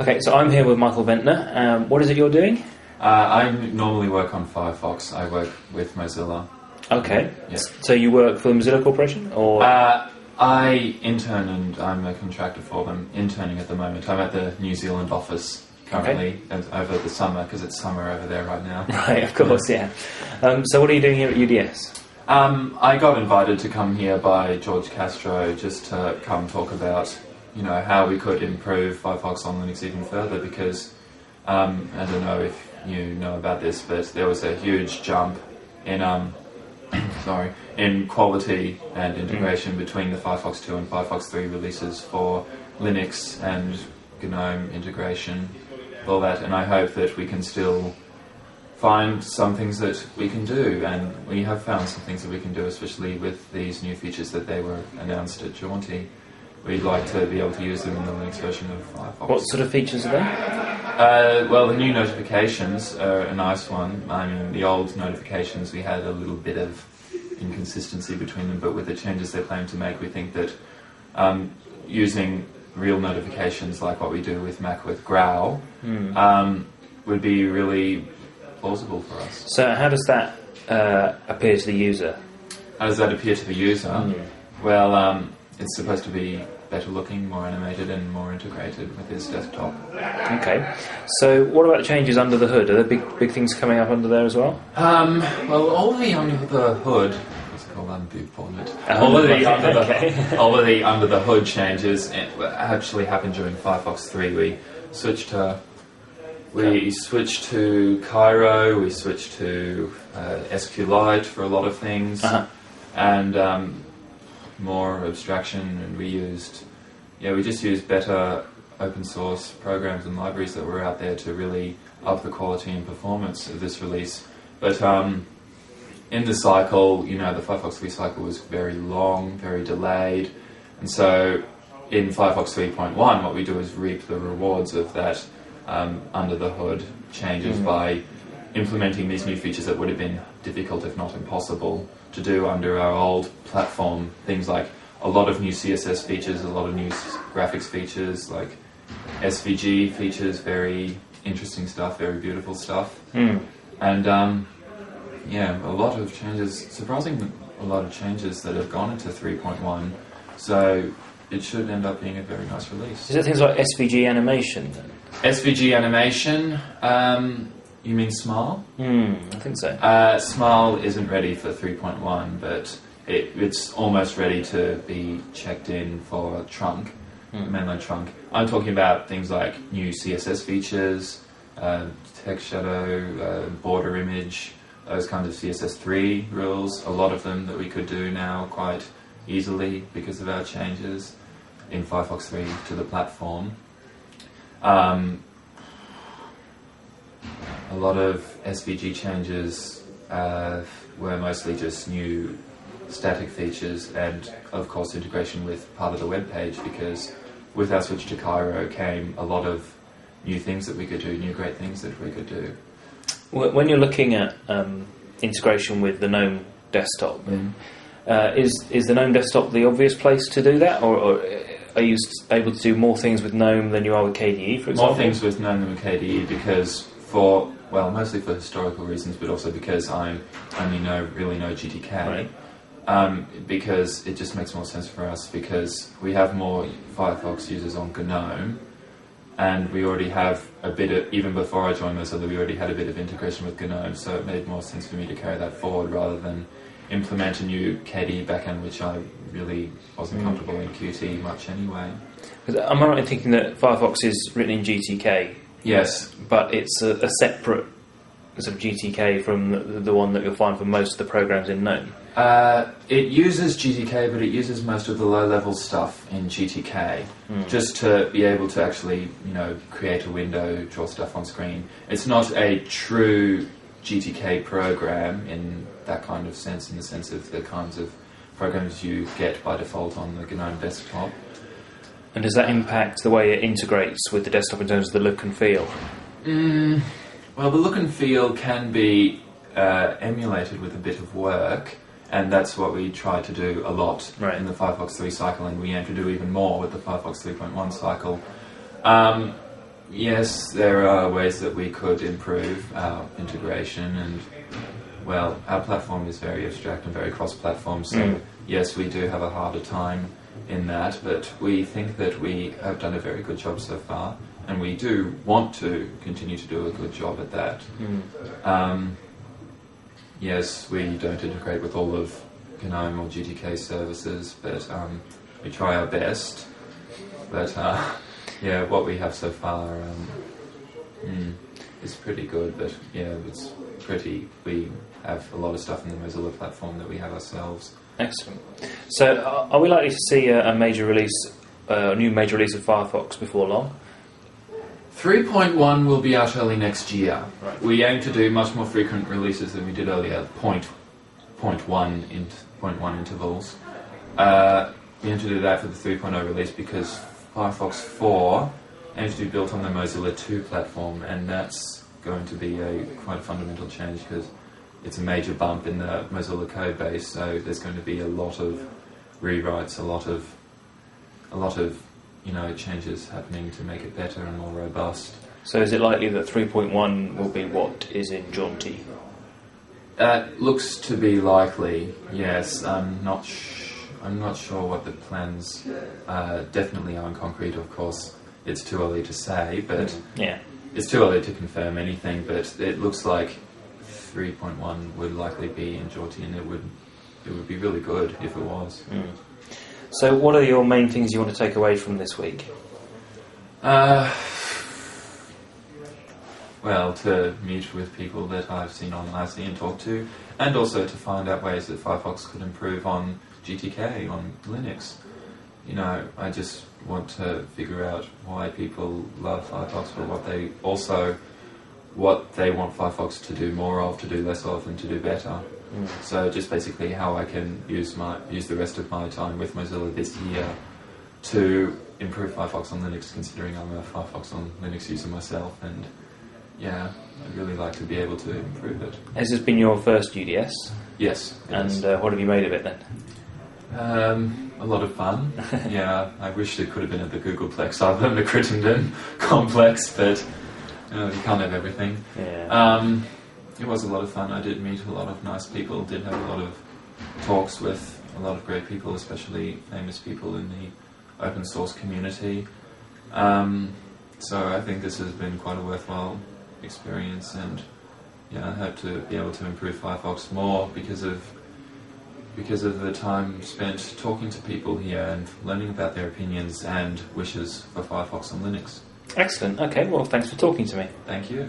Okay, so I'm here with Michael Ventnor. What is it you're doing? I normally work on Firefox. I work with Mozilla. Okay. Yeah. So you work for the Mozilla Corporation, or? I intern and I'm a contractor for them. Interning at the moment. I'm at the New Zealand office currently over the summer because it's summer over there right now. Right, of course, yeah. So what are you doing here at UDS? I got invited to come here by George Castro just to come talk about, how we could improve Firefox on Linux even further because I don't know if you know about this, but there was a huge jump in in quality and integration between the Firefox 2 and Firefox 3 releases for Linux and Gnome integration, all that, and I hope that we can still find some things that we can do, and we have found some things that we can do, especially with these new features that they were announced at Jaunty. We'd like to be able to use them in the Linux version of Firefox. What sort of features are they? Well, the new notifications are a nice one. I mean, the old notifications, we had a little bit of inconsistency between them, but with the changes they plan to make, we think that using real notifications like what we do with Mac with Growl would be really plausible for us. So how does that appear to the user? How does that appear to the user? Well, it's supposed to be better looking, more animated and more integrated with his desktop. Okay. So what about changes under the hood? Are there big things coming up under there as well? Well, all of the under the hood... What's it called? All of the under the hood changes actually happened during Firefox 3. We switched to Cairo, we switched to SQLite for a lot of things, and more abstraction, and we just used better open source programs and libraries that were out there to really up the quality and performance of this release. But in the cycle, the Firefox 3 cycle was very long, very delayed, and so in Firefox 3.1 what we do is reap the rewards of that under the hood changes by implementing these new features that would have been difficult, if not impossible, to do under our old platform. Things like a lot of new CSS features, a lot of new graphics features, like SVG features, very interesting stuff, very beautiful stuff. And a lot of changes, surprisingly a lot of changes that have gone into 3.1, so it should end up being a very nice release. Is it things like SVG animation then? SVG animation, you mean Smile? I think so. Smile isn't ready for 3.1, but it's almost ready to be checked in for trunk, mainline trunk. I'm talking about things like new CSS features, text shadow, border image, those kinds of CSS3 rules, a lot of them that we could do now quite easily because of our changes in Firefox 3 to the platform. A lot of SVG changes were mostly just new static features and, of course, integration with part of the web page, because with our switch to Cairo came a lot of new things that we could do, new great things that we could do. When you're looking at integration with the Gnome desktop, is the Gnome desktop the obvious place to do that, or are you able to do more things with Gnome than you are with KDE, for example? More things with Gnome than with KDE because mostly for historical reasons, but also because I only really know GTK. Right. Because it just makes more sense for us, because we have more Firefox users on Gnome, and we already have a bit of, even before I joined Mozilla, we already had a bit of integration with Gnome, so it made more sense for me to carry that forward rather than implement a new KDE backend, which I really wasn't comfortable in Qt much anyway. Am I right in thinking that Firefox is written in GTK? Yes. But it's a separate sort of GTK from the one that you'll find for most of the programs in Gnome? It uses GTK, but it uses most of the low-level stuff in GTK, just to be able to actually, create a window, draw stuff on screen. It's not a true GTK program in that kind of sense, in the sense of the kinds of programs you get by default on the GNOME desktop. And does that impact the way it integrates with the desktop in terms of the look and feel? Well, the look and feel can be emulated with a bit of work, and that's what we try to do a lot in the Firefox 3 cycle, and we aim to do even more with the Firefox 3.1 cycle. Yes, there are ways that we could improve our integration, and well, our platform is very abstract and very cross-platform, so yes, we do have a harder time in that, but we think that we have done a very good job so far, and we do want to continue to do a good job at that. Yes, we don't integrate with all of Gnome or GTK services, but we try our best. But yeah, what we have so far is pretty good, but yeah, it's pretty... We have a lot of stuff in the Mozilla platform that we have ourselves. Excellent. So, are we likely to see a major release, a new major release of Firefox before long? 3.1 will be out early next year. Right. We aim to do much more frequent releases than we did earlier, 0.1 intervals. We aim to do that for the 3.0 release because Firefox 4 aims to be built on the Mozilla 2 platform, and that's going to be quite a fundamental change because it's a major bump in the Mozilla code base, so there's going to be a lot of rewrites, a lot of changes happening to make it better and more robust. So is it likely that 3.1 will be what is in Jaunty? That looks to be likely, yes. I'm not sure what the plans definitely are in concrete, of course. It's too early to say, but it's too early to confirm anything, but it looks like 3.1 would likely be in Jaunty, and it would be really good if it was. So what are your main things you want to take away from this week? Well, to meet with people that I've seen on IC and talk to, and also to find out ways that Firefox could improve on GTK, on Linux. I just want to figure out why people love Firefox, but what they want Firefox to do more of, to do less of, and to do better. So just basically how I can use the rest of my time with Mozilla this year to improve Firefox on Linux, considering I'm a Firefox on Linux user myself, and yeah, I'd really like to be able to improve it. Has this been your first UDS? Yes. And what have you made of it then? A lot of fun. Yeah, I wish it could have been at the Googleplex rather than the Crittenden complex, but you can't have everything. Yeah. It was a lot of fun. I did meet a lot of nice people, did have a lot of talks with a lot of great people, especially famous people in the open source community. So I think this has been quite a worthwhile experience, and yeah, I hope to be able to improve Firefox more because of the time spent talking to people here and learning about their opinions and wishes for Firefox on Linux. Excellent. Okay, well, thanks for talking to me. Thank you.